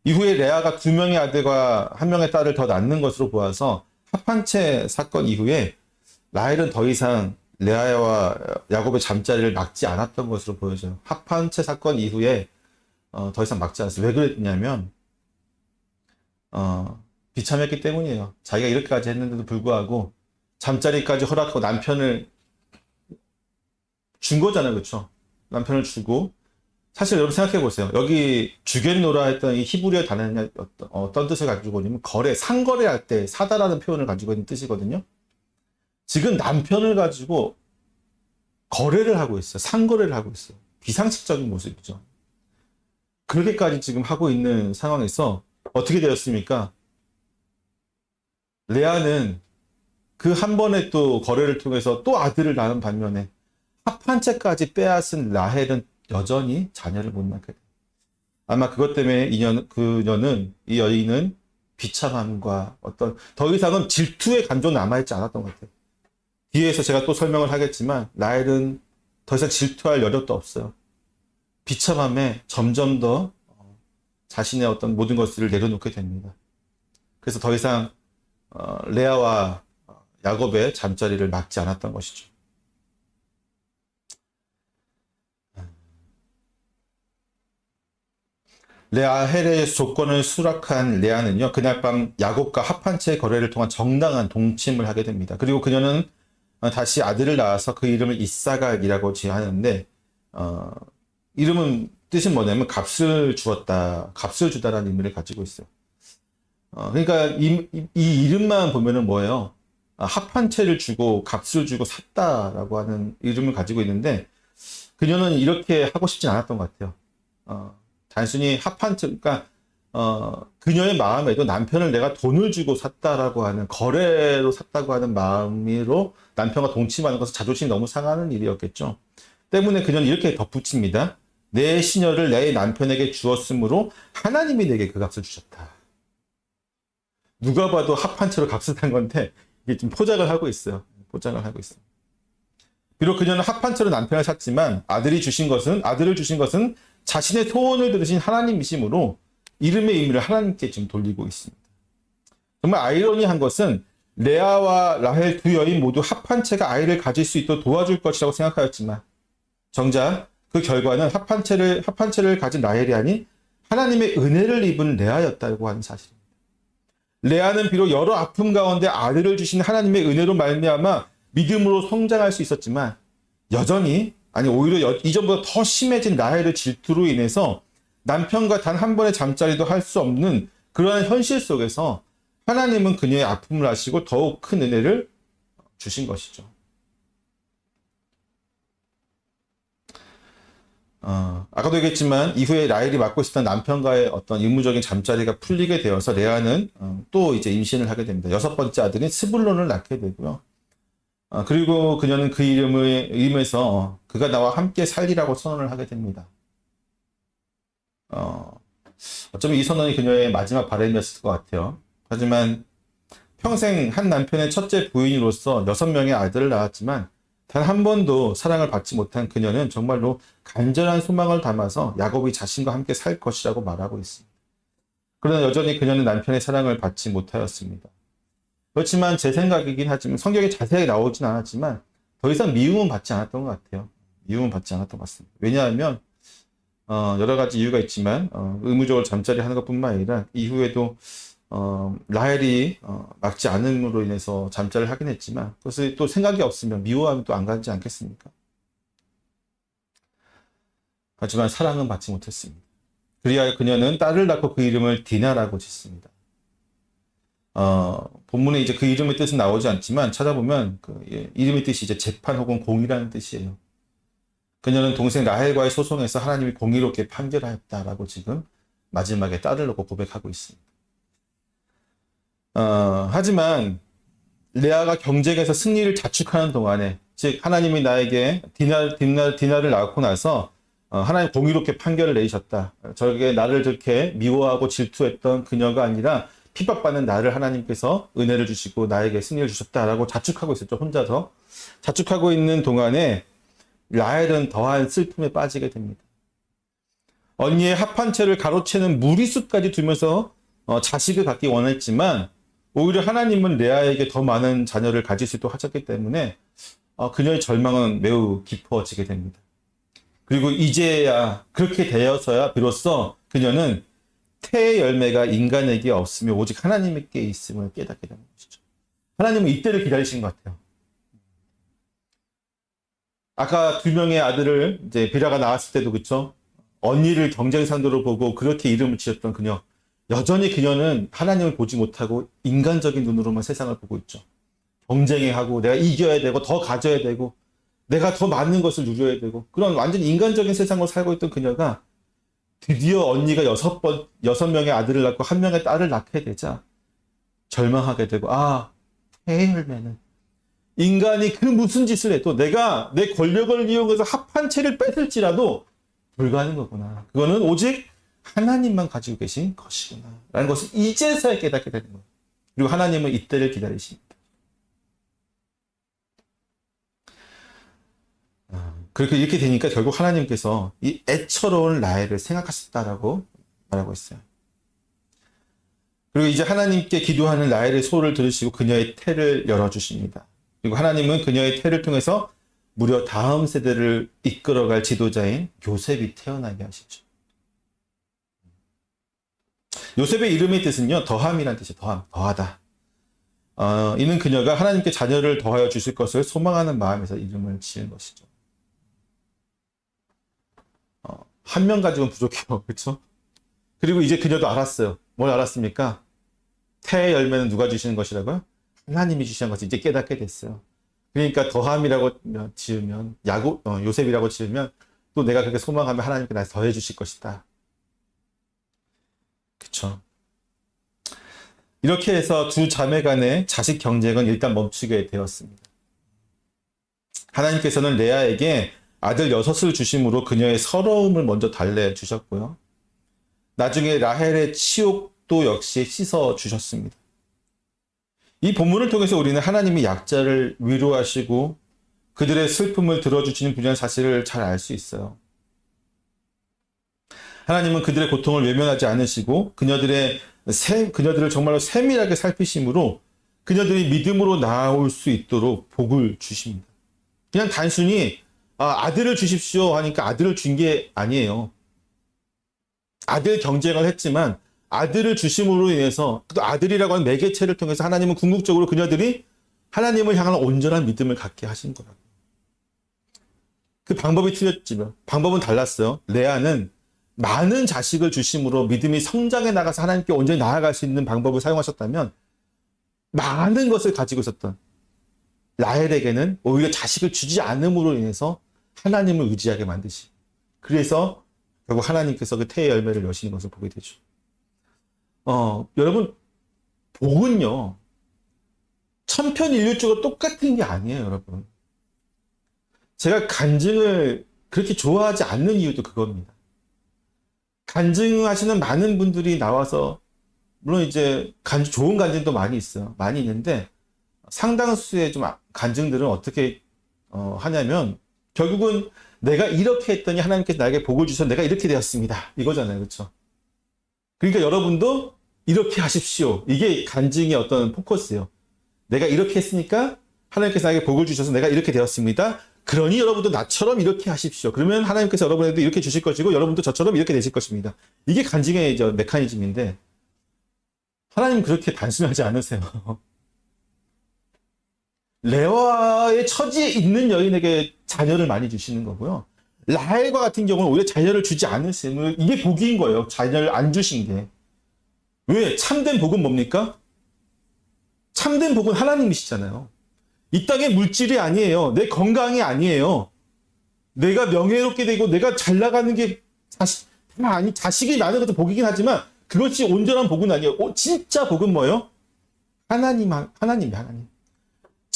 이후에 레아가 2명의 아들과 1명의 딸을 더 낳는 것으로 보아서 합한채 사건 이후에 라헬은 더 이상 레아와 야곱의 잠자리를 막지 않았던 것으로 보여져요. 합한채 사건 이후에 더 이상 막지 않았어요. 왜 그랬냐면 비참했기 때문이에요. 자기가 이렇게까지 했는데도 불구하고 잠자리까지 허락하고 남편을 준 거잖아요. 그렇죠? 남편을 주고 사실 여러분 생각해 보세요. 여기 주겠노라 했던 이 히브리어 단어는 어떤 뜻을 가지고 있냐면 거래, 상거래할 때 사다라는 표현을 가지고 있는 뜻이거든요. 지금 남편을 가지고 거래를 하고 있어요. 상거래를 하고 있어요. 비상식적인 모습이죠. 그렇게까지 지금 하고 있는 상황에서 어떻게 되었습니까? 레아는 그 한 번의 또 거래를 통해서 또 아들을 낳은 반면에 합한 채까지 빼앗은 라헬은 여전히 자녀를 못 낳게 돼요. 아마 그것 때문에 이 여인은 비참함과 어떤 더 이상은 질투의 감정은 남아있지 않았던 것 같아요. 뒤에서 제가 또 설명을 하겠지만 라헬은 더 이상 질투할 여력도 없어요. 비참함에 점점 더 자신의 어떤 모든 것들을 내려놓게 됩니다. 그래서 더 이상 레아와 야곱의 잠자리를 막지 않았던 것이죠. 라헬의 조건을 수락한 레아는요, 그날 밤 야곱과 합한 채 거래를 통한 정당한 동침을 하게 됩니다. 그리고 그녀는 다시 아들을 낳아서 그 이름을 이사갈이라고 지어하는데, 이름은 뜻은 뭐냐면 값을 주었다, 값을 주다라는 의미를 가지고 있어요. 그러니까 이 이름만 보면은 뭐예요? 합한 채를 주고 값을 주고 샀다라고 하는 이름을 가지고 있는데, 그녀는 이렇게 하고 싶진 않았던 것 같아요. 단순히 합한 채, 그러니까 그녀의 마음에도 남편을 내가 돈을 주고 샀다라고 하는, 거래로 샀다고 하는 마음으로 남편과 동침하는 것은 자존심이 너무 상하는 일이었겠죠. 때문에 그녀는 이렇게 덧붙입니다. 내 시녀를 내 남편에게 주었으므로 하나님이 내게 그 값을 주셨다. 누가 봐도 합한 채로 값을 산 건데 이게 좀 포장을 하고 있어요. 포장을 하고 있어요. 비록 그녀는 합한 채로 남편을 샀지만 아들을 주신 것은 자신의 소원을 들으신 하나님이시므로 이름의 의미를 하나님께 지금 돌리고 있습니다. 정말 아이러니한 것은 레아와 라헬 두 여인 모두 합한 채가 아이를 가질 수 있도록 도와줄 것이라고 생각하였지만 정작 그 결과는 합한 채를 가진 라헬이 아닌 하나님의 은혜를 입은 레아였다고 하는 사실입니다. 레아는 비록 여러 아픔 가운데 아들을 주신 하나님의 은혜로 말미암아 믿음으로 성장할 수 있었지만 여전히 오히려 이전보다 더 심해진 라헬의 질투로 인해서 남편과 단 한 번의 잠자리도 할 수 없는 그러한 현실 속에서 하나님은 그녀의 아픔을 아시고 더욱 큰 은혜를 주신 것이죠. 아까도 얘기했지만 이후에 라헬이 맡고 있었던 남편과의 어떤 의무적인 잠자리가 풀리게 되어서 레아는 또 이제 임신을 하게 됩니다. 6번째 아들인 스불론을 낳게 되고요. 그리고 그녀는 그 이름을 의미해서 그가 나와 함께 살리라고 선언을 하게 됩니다. 어쩌면 이 선언이 그녀의 마지막 바람이었을 것 같아요. 하지만 평생 한 남편의 첫째 부인으로서 6명의 아들을 낳았지만 단 한 번도 사랑을 받지 못한 그녀는 정말로 간절한 소망을 담아서 야곱이 자신과 함께 살 것이라고 말하고 있습니다. 그러나 여전히 그녀는 남편의 사랑을 받지 못하였습니다. 그렇지만 제 생각이긴 하지만 성경에 자세하게 나오진 않았지만 더 이상 미움은 받지 않았던 것 같아요. 미움은 받지 않았던 것 같습니다. 왜냐하면 여러 가지 이유가 있지만 의무적으로 잠자리 하는 것뿐만 아니라 이후에도 라헬이 막지 않음으로 인해서 잠자리를 하긴 했지만 그것을 또 생각이 없으면 미워하면 또 안 가지 않겠습니까? 하지만 사랑은 받지 못했습니다. 그리하여 그녀는 딸을 낳고 그 이름을 디나라고 짓습니다. 본문에 이제 그 이름의 뜻은 나오지 않지만 찾아보면 이름의 뜻이 이제 재판 혹은 공의라는 뜻이에요. 그녀는 동생 라헬과의 소송에서 하나님이 공의롭게 판결하였다라고 지금 마지막에 딸을 놓고 고백하고 있습니다. 하지만 레아가 경쟁에서 승리를 자축하는 동안에 즉 하나님이 나에게 디나를 낳고 나서 하나님 공의롭게 판결을 내리셨다. 저게 나를 그렇게 미워하고 질투했던 그녀가 아니라 핍박받는 나를 하나님께서 은혜를 주시고 나에게 승리를 주셨다라고 자축하고 있었죠. 혼자서. 자축하고 있는 동안에 라헬은 더한 슬픔에 빠지게 됩니다. 언니의 합한 채를 가로채는 무리수까지 두면서 자식을 갖기 원했지만 오히려 하나님은 레아에게 더 많은 자녀를 가질 수 있도록 하셨기 때문에 그녀의 절망은 매우 깊어지게 됩니다. 그리고 이제야 그렇게 되어서야 비로소 그녀는 태의 열매가 인간에게 없으며 오직 하나님께 있음을 깨닫게 되는 것이죠. 하나님은 이때를 기다리신 것 같아요. 아까 두 명의 아들을 이제 비라가 낳았을 때도 그렇죠. 언니를 경쟁 상대로 보고 그렇게 이름을 지었던 그녀. 여전히 그녀는 하나님을 보지 못하고 인간적인 눈으로만 세상을 보고 있죠. 경쟁하고 내가 이겨야 되고 더 가져야 되고 내가 더 많은 것을 누려야 되고 그런 완전 인간적인 세상을 살고 있던 그녀가 드디어 언니가 6명의 아들을 낳고 1명의 딸을 낳게 되자 절망하게 되고 태의 열매는 인간이 그 무슨 짓을 해도 내가 내 권력을 이용해서 합한 채를 뺏을지라도 불가능하구나. 그거는 오직 하나님만 가지고 계신 것이구나. 라는 것을 이제서야 깨닫게 되는 거예요. 그리고 하나님은 이때를 기다리십니다. 그렇게 이렇게 되니까 결국 하나님께서 이 애처로운 라헬을 생각하셨다라고 말하고 있어요. 그리고 이제 하나님께 기도하는 라헬의 소를 들으시고 그녀의 태를 열어주십니다. 그리고 하나님은 그녀의 태를 통해서 무려 다음 세대를 이끌어갈 지도자인 요셉이 태어나게 하시죠. 요셉의 이름의 뜻은요, 더함이라는 뜻이에요. 더하다. 이는 그녀가 하나님께 자녀를 더하여 주실 것을 소망하는 마음에서 이름을 지은 것이죠. 한 명 가지고는 부족해요. 그렇죠? 그리고 이제 그녀도 알았어요. 뭘 알았습니까? 태의 열매는 누가 주시는 것이라고요? 하나님이 주시는 것을 이제 깨닫게 됐어요. 그러니까 더함이라고 지으면 요셉이라고 지으면 또 내가 그렇게 소망하면 하나님께 날 더해 주실 것이다. 그렇죠? 이렇게 해서 두 자매 간의 자식 경쟁은 일단 멈추게 되었습니다. 하나님께서는 레아에게 아들 6을 주심으로 그녀의 서러움을 먼저 달래주셨고요. 나중에 라헬의 치욕도 역시 씻어주셨습니다. 이 본문을 통해서 우리는 하나님이 약자를 위로하시고 그들의 슬픔을 들어주시는 분이라는 사실을 잘 알 수 있어요. 하나님은 그들의 고통을 외면하지 않으시고 그녀들을 정말로 세밀하게 살피심으로 그녀들이 믿음으로 나아올 수 있도록 복을 주십니다. 그냥 단순히 아들을 주십시오 하니까 아들을 준 게 아니에요. 아들 경쟁을 했지만 아들을 주심으로 인해서 또 아들이라고 하는 매개체를 통해서 하나님은 궁극적으로 그녀들이 하나님을 향한 온전한 믿음을 갖게 하신 거라고. 그 방법이 틀렸지만 방법은 달랐어요. 레아는 많은 자식을 주심으로 믿음이 성장해 나가서 하나님께 온전히 나아갈 수 있는 방법을 사용하셨다면 많은 것을 가지고 있었던 라헬에게는 오히려 자식을 주지 않음으로 인해서 하나님을 의지하게 만드시. 그래서 결국 하나님께서 그 태의 열매를 여시는 것을 보게 되죠. 여러분, 복은요, 천편일률적으로 똑같은 게 아니에요, 여러분. 제가 간증을 그렇게 좋아하지 않는 이유도 그겁니다. 간증하시는 많은 분들이 나와서, 물론 이제 좋은 간증도 많이 있어요. 많이 있는데, 상당수의 좀 간증들은 어떻게 하냐면, 결국은 내가 이렇게 했더니 하나님께서 나에게 복을 주셔서 내가 이렇게 되었습니다. 이거잖아요. 그렇죠? 그러니까 여러분도 이렇게 하십시오. 이게 간증의 어떤 포커스예요. 내가 이렇게 했으니까 하나님께서 나에게 복을 주셔서 내가 이렇게 되었습니다. 그러니 여러분도 나처럼 이렇게 하십시오. 그러면 하나님께서 여러분에게도 이렇게 주실 것이고 여러분도 저처럼 이렇게 되실 것입니다. 이게 간증의 메커니즘인데 하나님은 그렇게 단순하지 않으세요. 레아의 처지에 있는 여인에게 자녀를 많이 주시는 거고요. 라헬과 같은 경우는 오히려 자녀를 주지 않으시는, 이게 복인 거예요. 자녀를 안 주신 게. 왜? 참된 복은 뭡니까? 참된 복은 하나님이시잖아요. 이 땅의 물질이 아니에요. 내 건강이 아니에요. 내가 명예롭게 되고 내가 잘 나가는 게 자식이 많은 것도 복이긴 하지만 그것이 온전한 복은 아니에요. 진짜 복은 뭐예요? 하나님.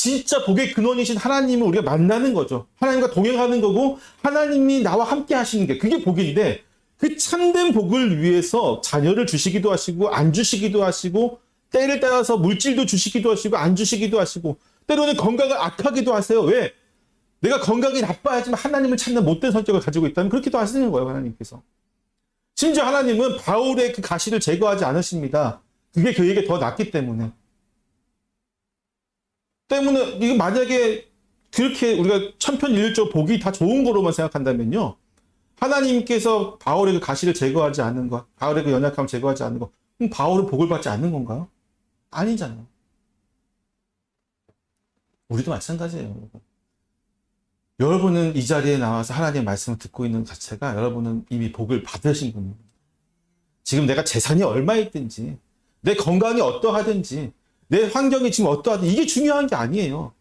진짜 복의 근원이신 하나님을 우리가 만나는 거죠. 하나님과 동행하는 거고 하나님이 나와 함께 하시는 게 그게 복인데 그 참된 복을 위해서 자녀를 주시기도 하시고 안 주시기도 하시고 때를 따라서 물질도 주시기도 하시고 안 주시기도 하시고 때로는 건강을 악하기도 하세요. 왜? 내가 건강이 나빠야지만 하나님을 찾는 못된 성격을 가지고 있다면 그렇게도 하시는 거예요. 하나님께서. 심지어 하나님은 바울의 그 가시를 제거하지 않으십니다. 그게 그에게 더 낫기 때문에. 이거 만약에 그렇게 우리가 천편일률적 복이 다 좋은 거로만 생각한다면요. 하나님께서 바울의 그 가시를 제거하지 않는 것, 바울의 그 연약함을 제거하지 않는 것, 그럼 바울은 복을 받지 않는 건가요? 아니잖아요. 우리도 마찬가지예요. 여러분. 여러분은 이 자리에 나와서 하나님의 말씀을 듣고 있는 자체가 여러분은 이미 복을 받으신 분입니다. 지금 내가 재산이 얼마 있든지, 내 건강이 어떠하든지, 내 환경이 지금 어떠하든지 이게 중요한 게 아니에요.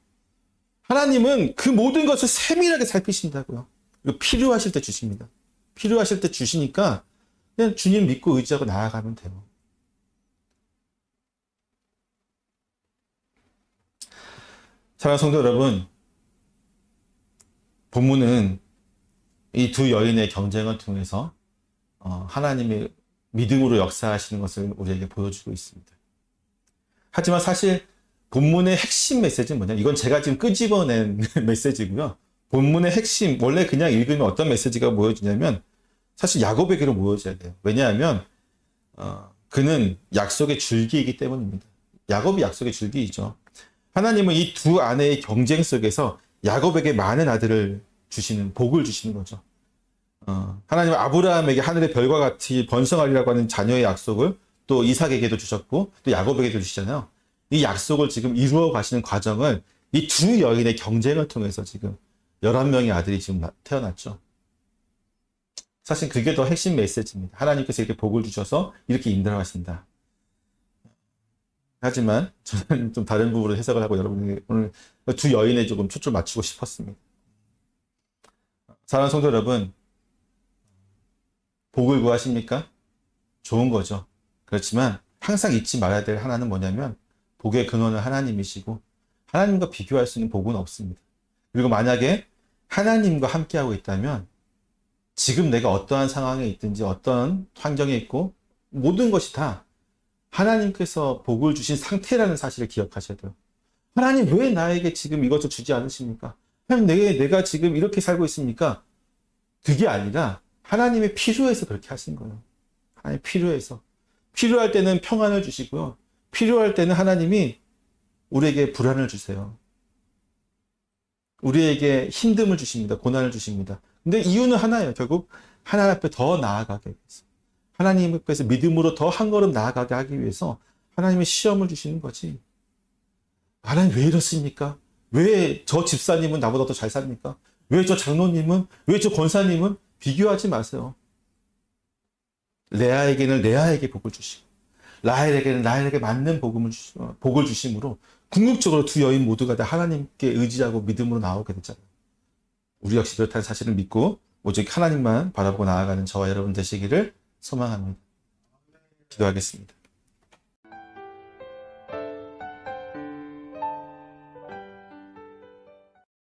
하나님은 그 모든 것을 세밀하게 살피신다고요. 그리고 필요하실 때 주십니다. 필요하실 때 주시니까 그냥 주님 믿고 의지하고 나아가면 돼요. 사랑하는 성도 여러분, 본문은 이 두 여인의 경쟁을 통해서 하나님의 믿음으로 역사하시는 것을 우리에게 보여주고 있습니다. 하지만 사실 본문의 핵심 메시지는 뭐냐? 이건 제가 지금 끄집어낸 메시지고요. 본문의 핵심, 원래 그냥 읽으면 어떤 메시지가 보여지냐면 사실 야곱에게로 모여져야 돼요. 왜냐하면 그는 약속의 줄기이기 때문입니다. 야곱이 약속의 줄기이죠. 하나님은 이 두 아내의 경쟁 속에서 야곱에게 많은 아들을 주시는, 복을 주시는 거죠. 하나님은 아브라함에게 하늘의 별과 같이 번성하리라고 하는 자녀의 약속을 또 이삭에게도 주셨고 또 야곱에게도 주시잖아요. 이 약속을 지금 이루어 가시는 과정을 이 두 여인의 경쟁을 통해서 지금 11명의 아들이 지금 태어났죠. 사실 그게 더 핵심 메시지입니다. 하나님께서 이렇게 복을 주셔서 이렇게 인도하신다. 하지만 저는 좀 다른 부분으로 해석을 하고 여러분에게 오늘 두 여인에 조금 초점 맞추고 싶었습니다. 사랑하는 성도 여러분, 복을 구하십니까? 좋은 거죠. 그렇지만 항상 잊지 말아야 될 하나는 뭐냐면 복의 근원은 하나님이시고 하나님과 비교할 수 있는 복은 없습니다. 그리고 만약에 하나님과 함께하고 있다면 지금 내가 어떠한 상황에 있든지 어떤 환경에 있고 모든 것이 다 하나님께서 복을 주신 상태라는 사실을 기억하셔야 돼요. 하나님 왜 나에게 지금 이것을 주지 않으십니까? 하나님 내가 지금 이렇게 살고 있습니까? 그게 아니라 하나님의 필요해서 그렇게 하신 거예요. 하나님 필요해서. 필요할 때는 평안을 주시고요. 필요할 때는 하나님이 우리에게 불안을 주세요. 우리에게 힘듦을 주십니다. 고난을 주십니다. 근데 이유는 하나예요. 결국 하나님 앞에 더 나아가게 위해서. 하나님 앞에서 믿음으로 더 한 걸음 나아가게 하기 위해서 하나님의 시험을 주시는 거지. 하나님 왜 이렇습니까? 왜 저 집사님은 나보다 더 잘 삽니까? 왜 저 장로님은? 왜 저 권사님은? 비교하지 마세요. 레아에게는 레아에게 복을 주시고 라헬에게는 라헬에게 맞는 복을 주심으로 궁극적으로 두 여인 모두가 다 하나님께 의지하고 믿음으로 나오게 됐잖아요. 우리 역시 그렇다는 사실을 믿고 오직 하나님만 바라보고 나아가는 저와 여러분 되시기를 소망합니다. 기도하겠습니다.